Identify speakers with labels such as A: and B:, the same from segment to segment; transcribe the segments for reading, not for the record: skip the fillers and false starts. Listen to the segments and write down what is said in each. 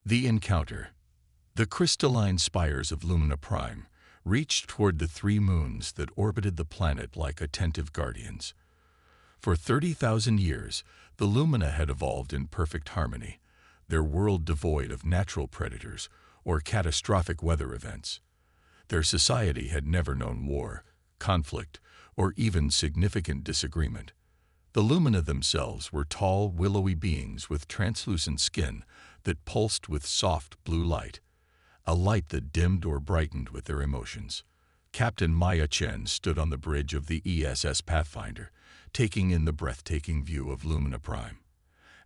A: The encounter. The crystalline spires of Lumina Prime reached toward the three moons that orbited the planet like attentive guardians. For 30,000 years, the Lumina had evolved in perfect harmony, their world devoid of natural predators or catastrophic weather events. Their society had never known war, conflict, or even significant disagreement. The Lumina themselves were tall, willowy beings with translucent skin that pulsed with soft blue light, a light that dimmed or brightened with their emotions. Captain Maya Chen stood on the bridge of the ESS Pathfinder, taking in the breathtaking view of Lumina Prime.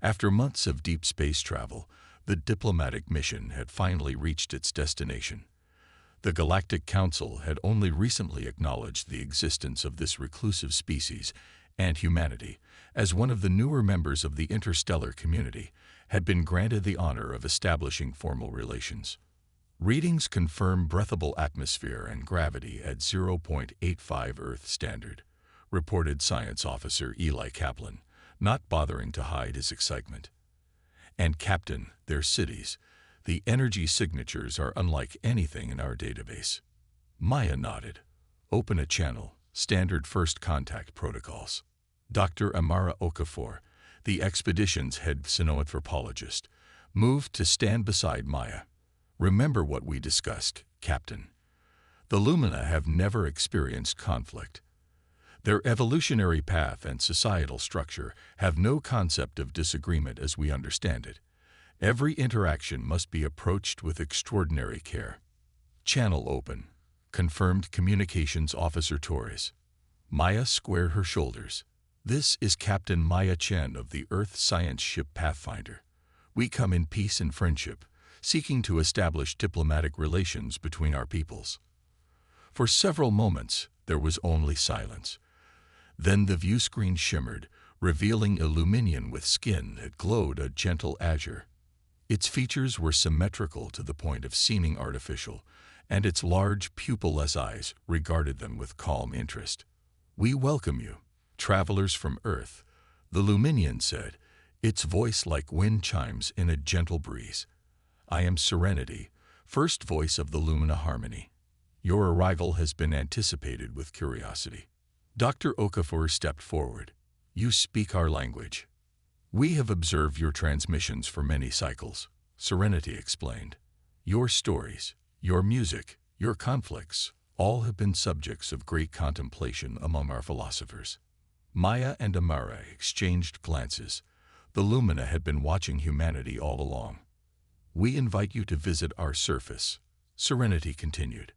A: After months of deep space travel, the diplomatic mission had finally reached its destination. The Galactic Council had only recently acknowledged the existence of this reclusive species, and humanity, as one of the newer members of the interstellar community, had been granted the honor of establishing formal relations. Readings confirm breathable atmosphere and gravity at 0.85 Earth standard, reported Science Officer Eli Kaplan, not bothering to hide his excitement. And Captain, their cities, the energy signatures are unlike anything in our database. Maya nodded. Open a channel, standard first contact protocols. Dr. Amara Okafor, the expedition's head xenoanthropologist, moved to stand beside Maya. Remember what we discussed, Captain. The Lumina have never experienced conflict. Their evolutionary path and societal structure have no concept of disagreement as we understand it. Every interaction must be approached with extraordinary care. Channel open, confirmed Communications Officer Torres. Maya squared her shoulders. This is Captain Maya Chen of the Earth Science Ship Pathfinder. We come in peace and friendship, seeking to establish diplomatic relations between our peoples. For several moments, there was only silence. Then the view screen shimmered, revealing a Luminian with skin that glowed a gentle azure. Its features were symmetrical to the point of seeming artificial, and its large, pupil-less eyes regarded them with calm interest. "We welcome you, travelers from Earth," the Luminian said, its voice like wind chimes in a gentle breeze. "I am Serenity, first voice of the Lumina Harmony. Your arrival has been anticipated with curiosity." Dr. Okafor stepped forward. "You speak our language." "We have observed your transmissions for many cycles," Serenity explained. "Your stories, your music, your conflicts, all have been subjects of great contemplation among our philosophers." Maya and Amara exchanged glances. The Lumina had been watching humanity all along. "We invite you to visit our surface," Serenity continued.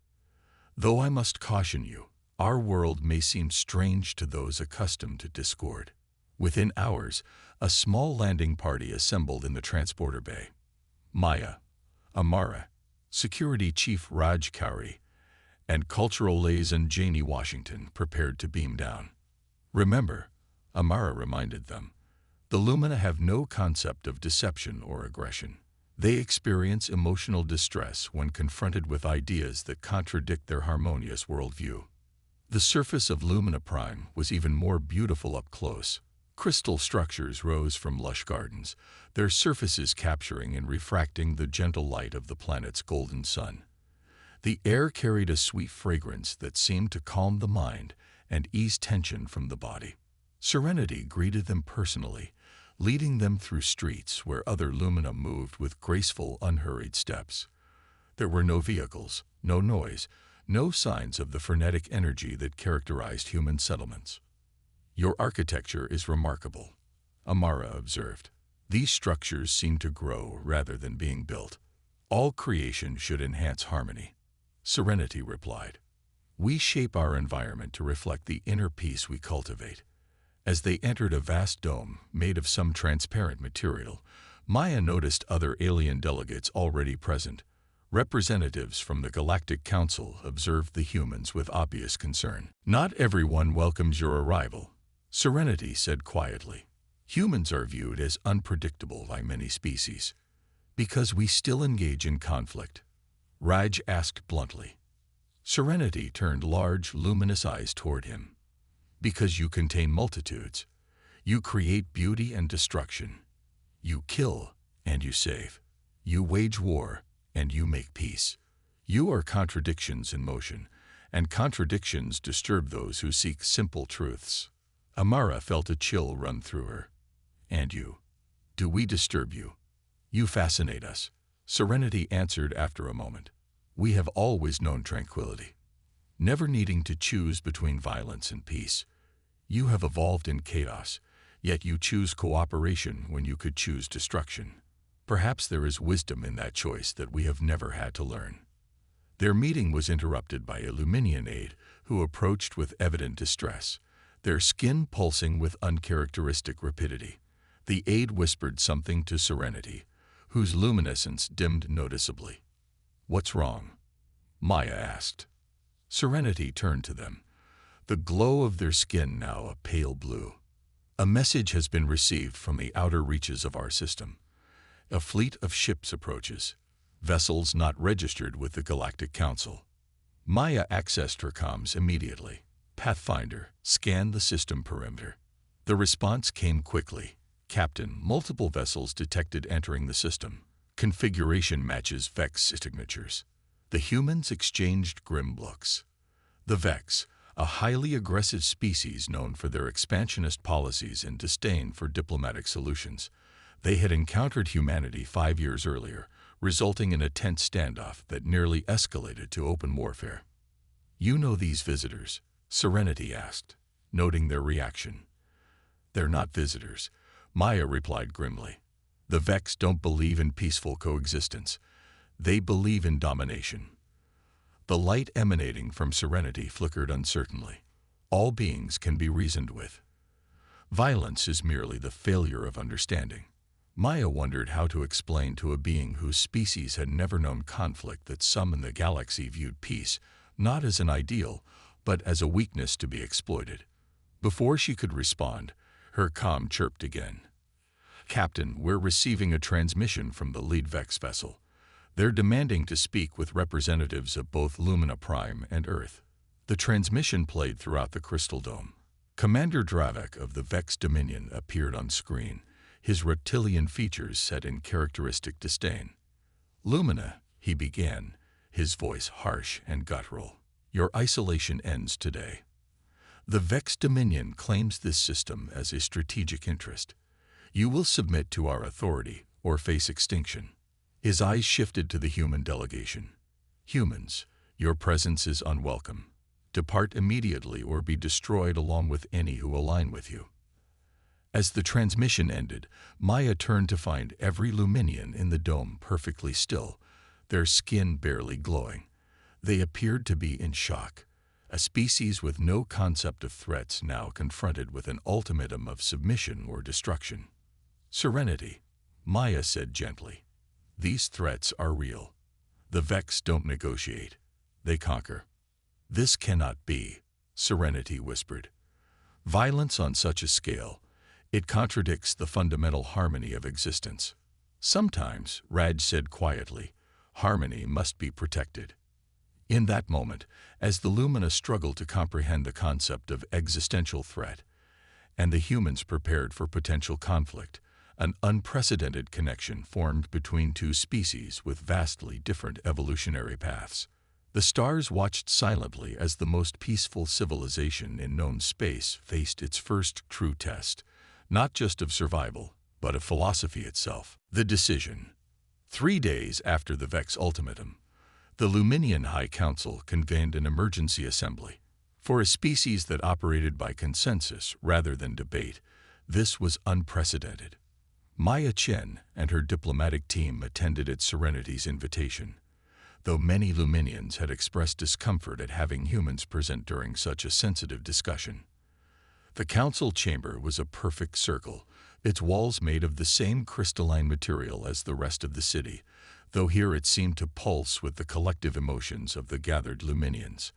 A: "Though I must caution you, our world may seem strange to those accustomed to discord." Within hours, a small landing party assembled in the transporter bay. Maya, Amara, Security Chief Raj Kauri, and Cultural Liaison Janie Washington prepared to beam down. "Remember," Amara reminded them, "the Lumina have no concept of deception or aggression. They experience emotional distress when confronted with ideas that contradict their harmonious worldview." The surface of Lumina Prime was even more beautiful up close. Crystal structures rose from lush gardens, their surfaces capturing and refracting the gentle light of the planet's golden sun. The air carried a sweet fragrance that seemed to calm the mind and ease tension from the body. Serenity greeted them personally, leading them through streets where other Lumina moved with graceful, unhurried steps. There were no vehicles, no noise, no signs of the frenetic energy that characterized human settlements. "Your architecture is remarkable," Amara observed. "These structures seem to grow rather than being built. All creation should enhance harmony," Serenity replied. "We shape our environment to reflect the inner peace we cultivate." As they entered a vast dome made of some transparent material, Maya noticed other alien delegates already present. Representatives from the Galactic Council observed the humans with obvious concern. "Not everyone welcomes your arrival," Serenity said quietly. "Humans are viewed as unpredictable by many species." "Because we still engage in conflict?" Raj asked bluntly. Serenity turned large, luminous eyes toward him. "Because you contain multitudes. You create beauty and destruction. You kill and you save. You wage war, and you make peace. You are contradictions in motion, and contradictions disturb those who seek simple truths. Amara felt a chill run through her. And you? Do we disturb you? You fascinate us. Serenity answered after a moment. We have always known tranquility, never needing to choose between violence and peace. You have evolved in chaos, yet you choose cooperation when you could choose destruction. Perhaps there is wisdom in that choice that we have never had to learn. Their meeting was interrupted by a Luminian aide who approached with evident distress, their skin pulsing with uncharacteristic rapidity. The aide whispered something to Serenity, whose luminescence dimmed noticeably. "What's wrong?" Maya asked. Serenity turned to them, the glow of their skin now a pale blue. "A message has been received from the outer reaches of our system. A fleet of ships approaches, vessels not registered with the Galactic Council." Maya accessed her comms immediately. Pathfinder, scan the system perimeter. The response came quickly. "Captain, multiple vessels detected entering the system. Configuration matches Vex signatures." The humans exchanged grim looks. The Vex, a highly aggressive species known for their expansionist policies and disdain for diplomatic solutions. They had encountered humanity 5 years earlier, resulting in a tense standoff that nearly escalated to open warfare. "You know these visitors?" Serenity asked, noting their reaction. "They're not visitors," Maya replied grimly. "The Vex don't believe in peaceful coexistence. They believe in domination." The light emanating from Serenity flickered uncertainly. "All beings can be reasoned with. Violence is merely the failure of understanding." Maya wondered how to explain to a being whose species had never known conflict that some in the galaxy viewed peace not as an ideal, but as a weakness to be exploited. Before she could respond, her comm chirped again. "Captain, we're receiving a transmission from the lead Vex vessel. They're demanding to speak with representatives of both Lumina Prime and Earth." The transmission played throughout the Crystal Dome. Commander Dravik of the Vex Dominion appeared on screen, his reptilian features set in characteristic disdain. "Lumina," he began, his voice harsh and guttural, "your isolation ends today. The Vex Dominion claims this system as a strategic interest. You will submit to our authority or face extinction." His eyes shifted to the human delegation. "Humans, your presence is unwelcome. Depart immediately or be destroyed along with any who align with you." As the transmission ended, Maya turned to find every Luminian in the dome perfectly still, their skin barely glowing. They appeared to be in shock, a species with no concept of threats now confronted with an ultimatum of submission or destruction. "Serenity," Maya said gently. "These threats are real. The Vex don't negotiate. They conquer." "This cannot be," Serenity whispered. "Violence on such a scale, it contradicts the fundamental harmony of existence." "Sometimes," Raj said quietly, "harmony must be protected." In that moment, as the Lumina struggled to comprehend the concept of existential threat, and the humans prepared for potential conflict, an unprecedented connection formed between two species with vastly different evolutionary paths. The stars watched silently as the most peaceful civilization in known space faced its first true test, not just of survival, but of philosophy itself. The decision. 3 days after the Vex ultimatum, the Luminian High Council convened an emergency assembly. For a species that operated by consensus rather than debate, this was unprecedented. Maya Chen and her diplomatic team attended at Serenity's invitation, though many Luminians had expressed discomfort at having humans present during such a sensitive discussion. The council chamber was a perfect circle, its walls made of the same crystalline material as the rest of the city, though here it seemed to pulse with the collective emotions of the gathered Luminians.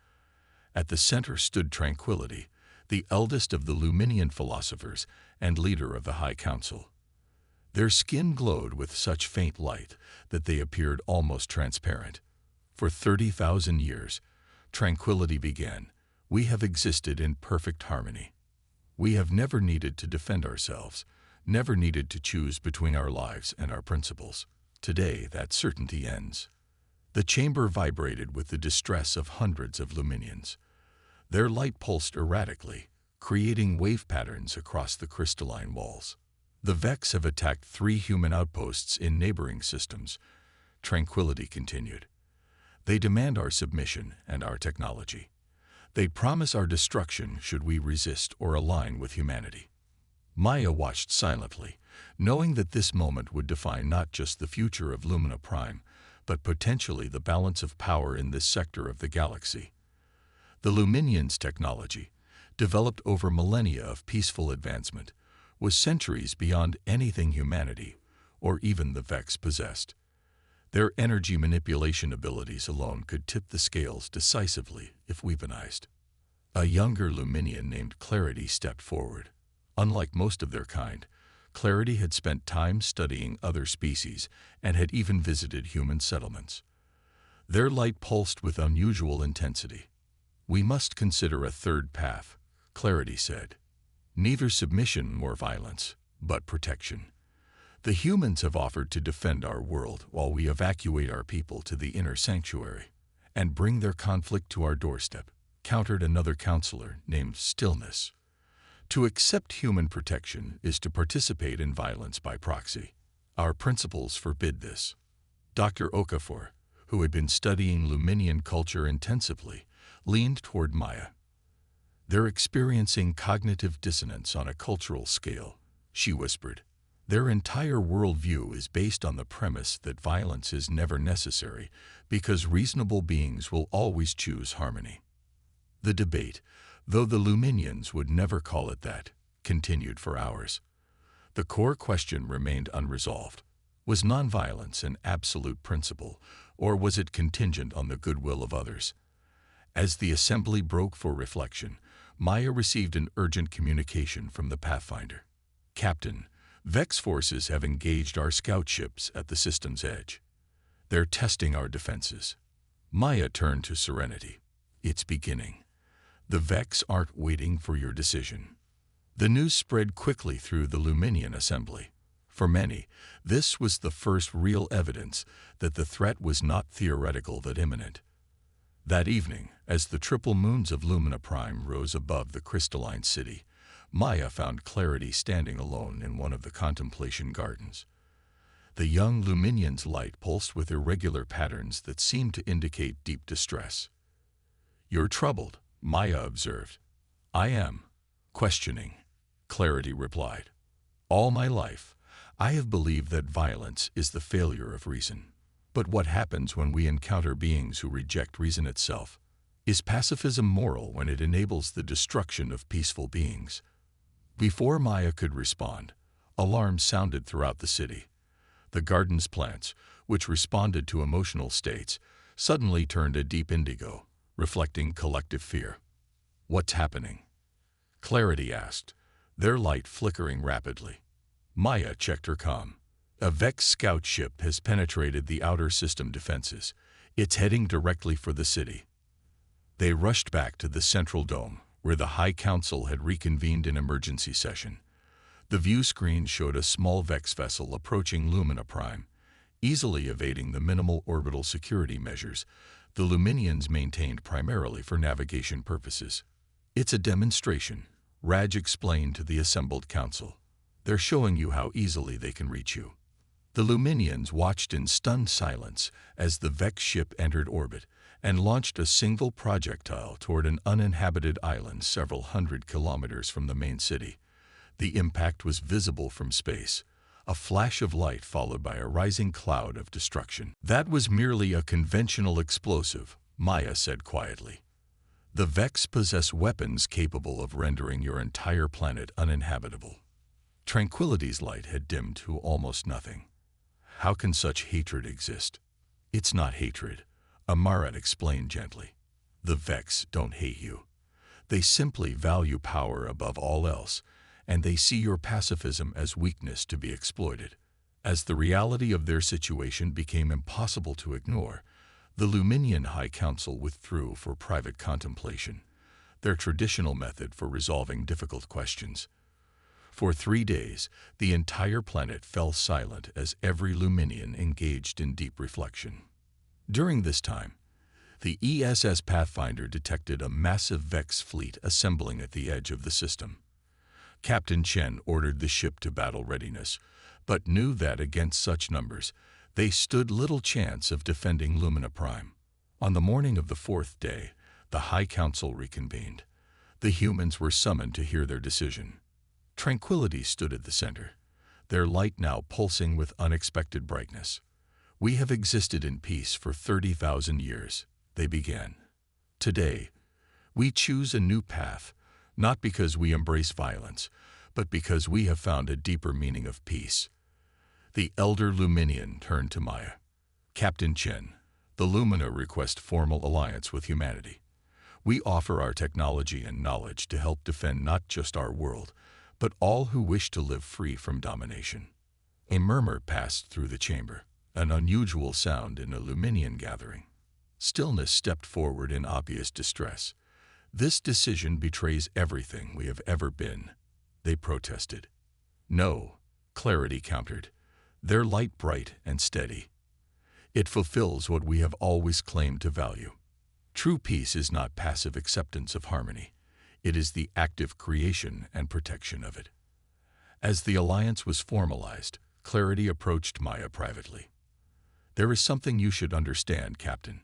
A: At the center stood Tranquility, the eldest of the Luminian philosophers and leader of the High Council. Their skin glowed with such faint light that they appeared almost transparent. "For 30,000 years, Tranquility began. We have existed in perfect harmony. We have never needed to defend ourselves, never needed to choose between our lives and our principles. Today, that certainty ends. The chamber vibrated with the distress of hundreds of Luminians. Their light pulsed erratically, creating wave patterns across the crystalline walls. The Vex have attacked 3 human outposts in neighboring systems. Tranquility continued. They demand our submission and our technology. They promise our destruction should we resist or align with humanity. Maya watched silently, knowing that this moment would define not just the future of Lumina Prime, but potentially the balance of power in this sector of the galaxy. The Luminians' technology, developed over millennia of peaceful advancement, was centuries beyond anything humanity, or even the Vex, possessed. Their energy manipulation abilities alone could tip the scales decisively if weaponized. A younger Luminian named Clarity stepped forward. Unlike most of their kind, Clarity had spent time studying other species and had even visited human settlements. Their light pulsed with unusual intensity. "We must consider a third path," Clarity said. "Neither submission nor violence, but protection. The humans have offered to defend our world while we evacuate our people to the inner sanctuary and bring their conflict to our doorstep," countered another counselor named Stillness. "To accept human protection is to participate in violence by proxy. Our principles forbid this." Dr. Okafor, who had been studying Luminian culture intensively, leaned toward Maya. "They're experiencing cognitive dissonance on a cultural scale," she whispered. "Their entire worldview is based on the premise that violence is never necessary because reasonable beings will always choose harmony." The debate, though the Luminians would never call it that, continued for hours. The core question remained unresolved. Was nonviolence an absolute principle, or was it contingent on the goodwill of others? As the assembly broke for reflection, Maya received an urgent communication from the Pathfinder. "Captain, Vex forces have engaged our scout ships at the system's edge. They're testing our defenses." Maya turned to Serenity. "It's beginning. The Vex aren't waiting for your decision." The news spread quickly through the Luminian assembly. For many, this was the first real evidence that the threat was not theoretical but imminent. That evening, as the triple moons of Lumina Prime rose above the crystalline city, Maya found Clarity standing alone in one of the contemplation gardens. The young Luminian's light pulsed with irregular patterns that seemed to indicate deep distress. "You're troubled," Maya observed. "I am. Questioning," Clarity replied. "All my life, I have believed that violence is the failure of reason. But what happens when we encounter beings who reject reason itself? Is pacifism moral when it enables the destruction of peaceful beings?" Before Maya could respond, alarms sounded throughout the city. The garden's plants, which responded to emotional states, suddenly turned a deep indigo, reflecting collective fear. "What's happening?" Clarity asked, their light flickering rapidly. Maya checked her comm. "A Vex scout ship has penetrated the outer system defenses. It's heading directly for the city." They rushed back to the central dome, where the High Council had reconvened in emergency session. The view screen showed a small Vex vessel approaching Lumina Prime, easily evading the minimal orbital security measures the Luminians maintained primarily for navigation purposes. "It's a demonstration," Raj explained to the assembled council. "They're showing you how easily they can reach you." The Luminians watched in stunned silence as the Vex ship entered orbit and launched a single projectile toward an uninhabited island several hundred kilometers from the main city. The impact was visible from space, a flash of light followed by a rising cloud of destruction. "That was merely a conventional explosive," Maya said quietly. "The Vex possess weapons capable of rendering your entire planet uninhabitable." Tranquility's light had dimmed to almost nothing. "How can such hatred exist?" "It's not hatred," Amarat explained gently. "The Vex don't hate you. They simply value power above all else, and they see your pacifism as weakness to be exploited." As the reality of their situation became impossible to ignore, the Luminian High Council withdrew for private contemplation, their traditional method for resolving difficult questions. For 3 days, the entire planet fell silent as every Luminian engaged in deep reflection. During this time, the ESS Pathfinder detected a massive Vex fleet assembling at the edge of the system. Captain Chen ordered the ship to battle readiness, but knew that against such numbers, they stood little chance of defending Lumina Prime. On the morning of the 4th day, the High Council reconvened. The humans were summoned to hear their decision. Tranquility stood at the center, their light now pulsing with unexpected brightness. "We have existed in peace for 30,000 years, they began. "Today, we choose a new path, not because we embrace violence, but because we have found a deeper meaning of peace." The elder Luminian turned to Maya. "Captain Chen, the Lumina request formal alliance with humanity. We offer our technology and knowledge to help defend not just our world, but all who wish to live free from domination." A murmur passed through the chamber, an unusual sound in a Luminian gathering. Stillness stepped forward in obvious distress. "This decision betrays everything we have ever been," they protested. "No," Clarity countered, their light bright and steady. "It fulfills what we have always claimed to value. True peace is not passive acceptance of harmony. It is the active creation and protection of it." As the alliance was formalized, Clarity approached Maya privately. "There is something you should understand, Captain.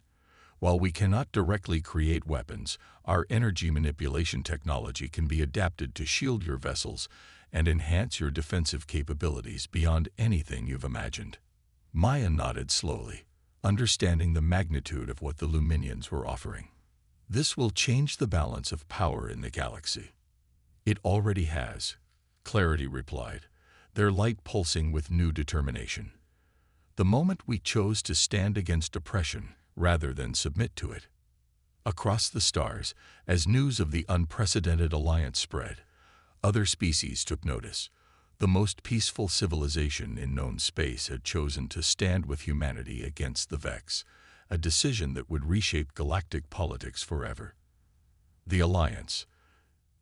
A: While we cannot directly create weapons, our energy manipulation technology can be adapted to shield your vessels and enhance your defensive capabilities beyond anything you've imagined." Maya nodded slowly, understanding the magnitude of what the Luminians were offering. "This will change the balance of power in the galaxy." "It already has," Clarity replied, their light pulsing with new determination. "The moment we chose to stand against oppression rather than submit to it." Across the stars, as news of the unprecedented alliance spread, other species took notice. The most peaceful civilization in known space had chosen to stand with humanity against the Vex, a decision that would reshape galactic politics forever. The alliance,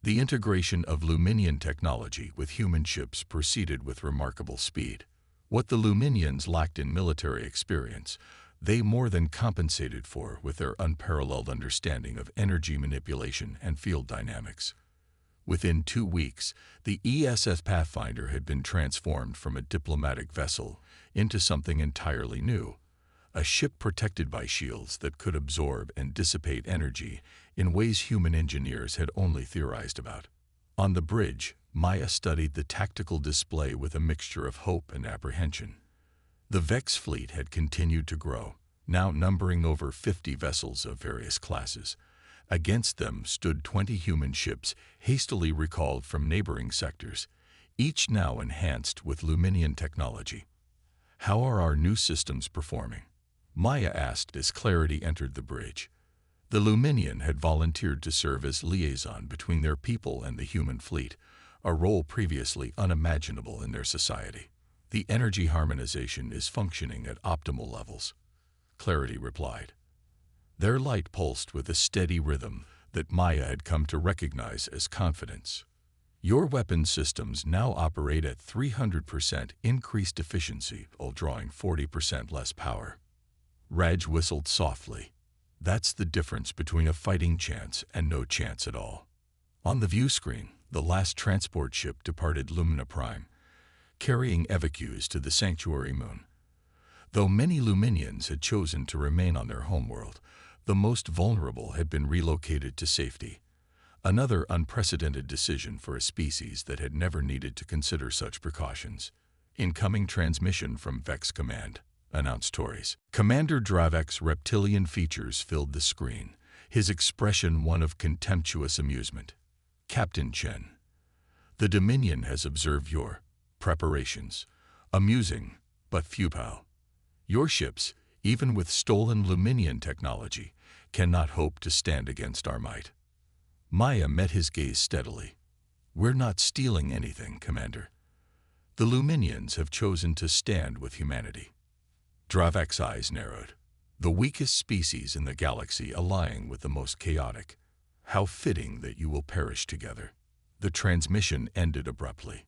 A: the integration of Luminian technology with human ships, proceeded with remarkable speed. What the Luminians lacked in military experience, they more than compensated for with their unparalleled understanding of energy manipulation and field dynamics. Within 2 weeks, the ESS Pathfinder had been transformed from a diplomatic vessel into something entirely new, a ship protected by shields that could absorb and dissipate energy in ways human engineers had only theorized about. On the bridge, Maya studied the tactical display with a mixture of hope and apprehension. The Vex fleet had continued to grow, now numbering over 50 vessels of various classes. Against them stood 20 human ships hastily recalled from neighboring sectors, each now enhanced with Luminian technology. "How are our new systems performing?" Maya asked as Clarity entered the bridge. The Luminian had volunteered to serve as liaison between their people and the human fleet, a role previously unimaginable in their society. "The energy harmonization is functioning at optimal levels," Clarity replied. Their light pulsed with a steady rhythm that Maya had come to recognize as confidence. "Your weapon systems now operate at 300% increased efficiency while drawing 40% less power." Raj whistled softly. "That's the difference between a fighting chance and no chance at all." On the view screen, the last transport ship departed Lumina Prime, carrying evacuees to the sanctuary moon. Though many Luminians had chosen to remain on their homeworld, the most vulnerable had been relocated to safety. Another unprecedented decision for a species that had never needed to consider such precautions. "Incoming transmission from Vex Command," announced Torres. Commander Dravek's reptilian features filled the screen, his expression one of contemptuous amusement. "Captain Chen, the Dominion has observed your preparations. Amusing, but futile. Your ships, even with stolen Luminian technology, cannot hope to stand against our might." Maya met his gaze steadily. "We're not stealing anything, Commander. The Luminians have chosen to stand with humanity." Dravek's eyes narrowed. "The weakest species in the galaxy allying with the most chaotic. How fitting that you will perish together." The transmission ended abruptly.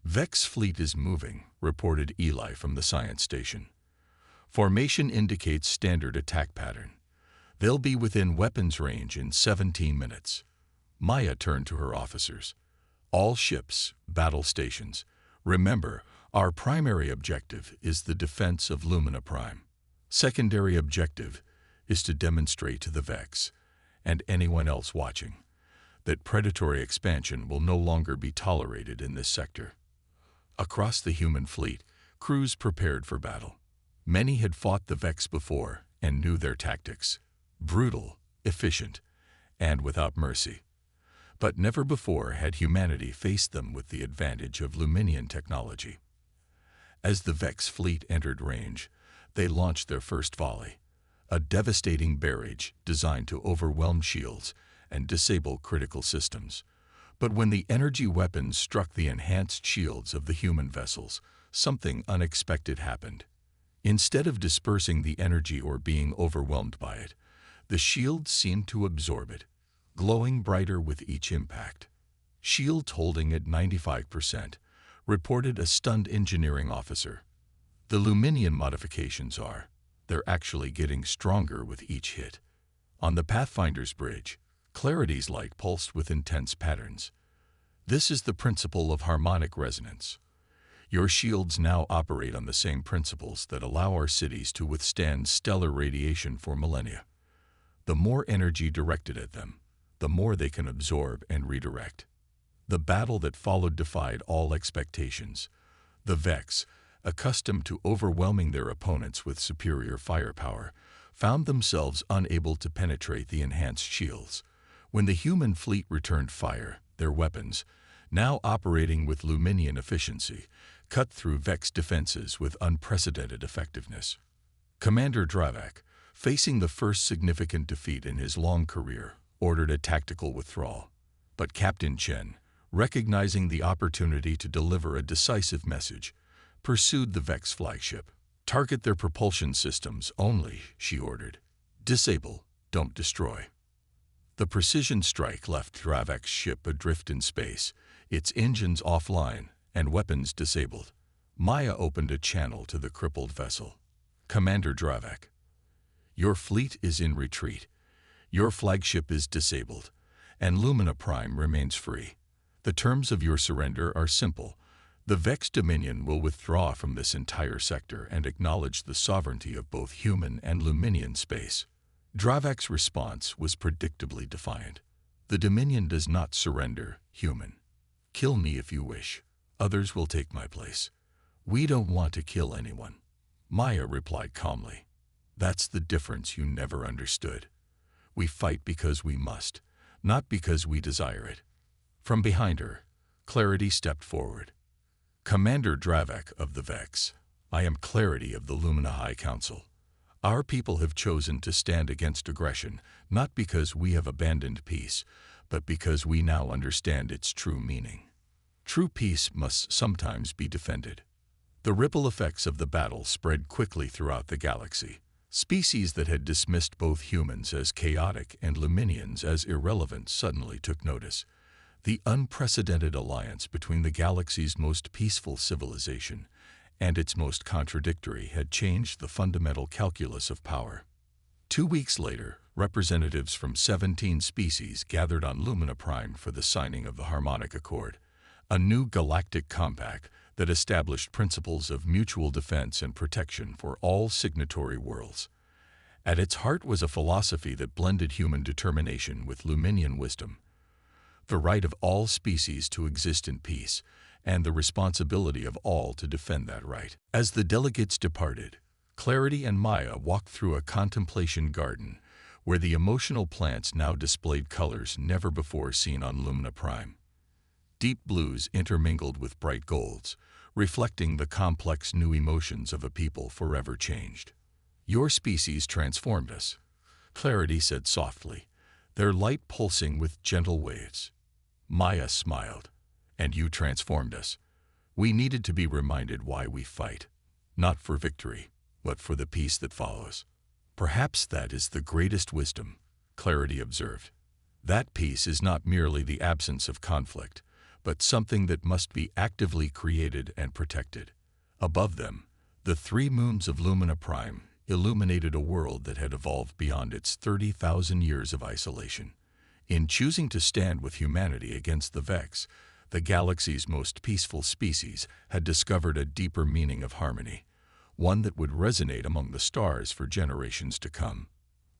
A: Vex fleet is moving, reported Eli from the science station. Formation indicates standard attack pattern. They'll be within weapons range in 17 minutes. Maya turned to her officers. All ships, battle stations. Remember, our primary objective is the defense of Lumina Prime. Secondary objective is to demonstrate to the Vex, and anyone else watching, that predatory expansion will no longer be tolerated in this sector. Across the human fleet, crews prepared for battle. Many had fought the Vex before and knew their tactics. Brutal, efficient, and without mercy. But never before had humanity faced them with the advantage of Luminian technology. As the Vex fleet entered range, they launched their first volley, a devastating barrage designed to overwhelm shields and disable critical systems. But when the energy weapons struck the enhanced shields of the human vessels, something unexpected happened. Instead of dispersing the energy or being overwhelmed by it, the shields seemed to absorb it, glowing brighter with each impact. Shields holding at 95%, reported a stunned engineering officer. The Luminian modifications are, they're actually getting stronger with each hit. On the Pathfinder's bridge, Clarity's light pulsed with intense patterns. This is the principle of harmonic resonance. Your shields now operate on the same principles that allow our cities to withstand stellar radiation for millennia. The more energy directed at them, the more they can absorb and redirect. The battle that followed defied all expectations. The Vex, accustomed to overwhelming their opponents with superior firepower, found themselves unable to penetrate the enhanced shields. When the human fleet returned fire, their weapons, now operating with Luminian efficiency, cut through Vex defenses with unprecedented effectiveness. Commander Dravak, facing the first significant defeat in his long career, ordered a tactical withdrawal. But Captain Chen, recognizing the opportunity to deliver a decisive message, pursued the Vex flagship. "Target their propulsion systems only," she ordered. "Disable, don't destroy." The precision strike left Dravak's ship adrift in space, its engines offline and weapons disabled. Maya opened a channel to the crippled vessel. "Commander Dravak, your fleet is in retreat. Your flagship is disabled, and Lumina Prime remains free. The terms of your surrender are simple. The Vex Dominion will withdraw from this entire sector and acknowledge the sovereignty of both human and Luminian space." Dravak's response was predictably defiant. "The Dominion does not surrender, human. Kill me if you wish. Others will take my place. We don't want to kill anyone." Maya replied calmly. "That's the difference you never understood. We fight because we must, not because we desire it." From behind her, Clarity stepped forward. "Commander Dravak of the Vex, I am Clarity of the Lumina High Council. Our people have chosen to stand against aggression, not because we have abandoned peace, but because we now understand its true meaning. True peace must sometimes be defended." The ripple effects of the battle spread quickly throughout the galaxy. Species that had dismissed both humans as chaotic and Luminians as irrelevant suddenly took notice. The unprecedented alliance between the galaxy's most peaceful civilization and its most contradictory had changed the fundamental calculus of power. 2 weeks later, representatives from 17 species gathered on Lumina Prime for the signing of the Harmonic Accord, a new galactic compact that established principles of mutual defense and protection for all signatory worlds. At its heart was a philosophy that blended human determination with Luminian wisdom, the right of all species to exist in peace, and the responsibility of all to defend that right. As the delegates departed, Clarity and Maya walked through a contemplation garden where the emotional plants now displayed colors never before seen on Lumina Prime. Deep blues intermingled with bright golds, reflecting the complex new emotions of a people forever changed. "Your species transformed us," Clarity said softly, their light pulsing with gentle waves. Maya smiled. "And you transformed us. We needed to be reminded why we fight, not for victory, but for the peace that follows." "Perhaps that is the greatest wisdom," Clarity observed. "That peace is not merely the absence of conflict, but something that must be actively created and protected. Above them, the three moons of Lumina Prime illuminated a world that had evolved beyond its 30,000 years of isolation. In choosing to stand with humanity against the Vex, the galaxy's most peaceful species had discovered a deeper meaning of harmony, one that would resonate among the stars for generations to come.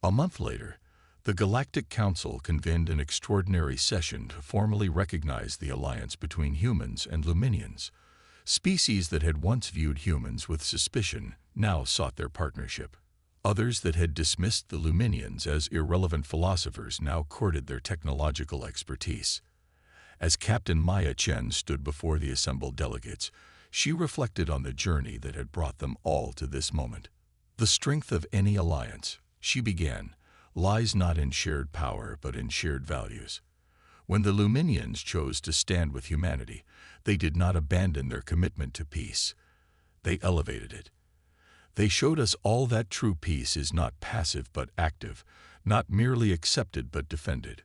A: A month later, the Galactic Council convened an extraordinary session to formally recognize the alliance between humans and Luminians. Species that had once viewed humans with suspicion now sought their partnership. Others that had dismissed the Luminians as irrelevant philosophers now courted their technological expertise. As Captain Maya Chen stood before the assembled delegates, she reflected on the journey that had brought them all to this moment. The strength of any alliance, she began, lies not in shared power but in shared values. When the Luminians chose to stand with humanity, they did not abandon their commitment to peace. They elevated it. They showed us all that true peace is not passive but active, not merely accepted but defended.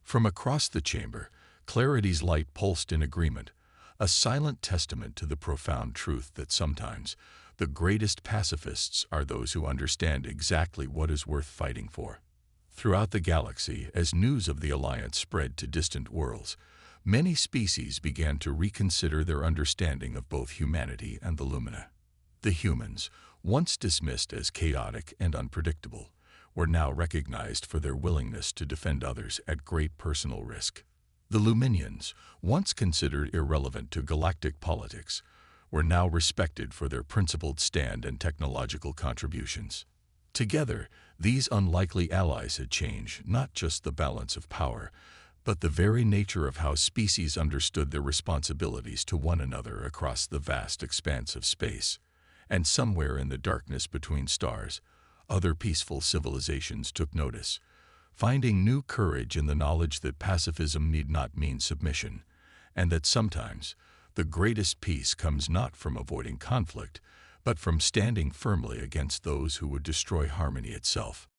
A: From across the chamber, Clarity's light pulsed in agreement, a silent testament to the profound truth that sometimes the greatest pacifists are those who understand exactly what is worth fighting for. Throughout the galaxy, as news of the alliance spread to distant worlds, many species began to reconsider their understanding of both humanity and the Lumina. The humans, once dismissed as chaotic and unpredictable, were now recognized for their willingness to defend others at great personal risk. The Luminians, once considered irrelevant to galactic politics, were now respected for their principled stand and technological contributions. Together, these unlikely allies had changed not just the balance of power, but the very nature of how species understood their responsibilities to one another across the vast expanse of space. And somewhere in the darkness between stars, other peaceful civilizations took notice, finding new courage in the knowledge that pacifism need not mean submission, and that sometimes the greatest peace comes not from avoiding conflict, but from standing firmly against those who would destroy harmony itself.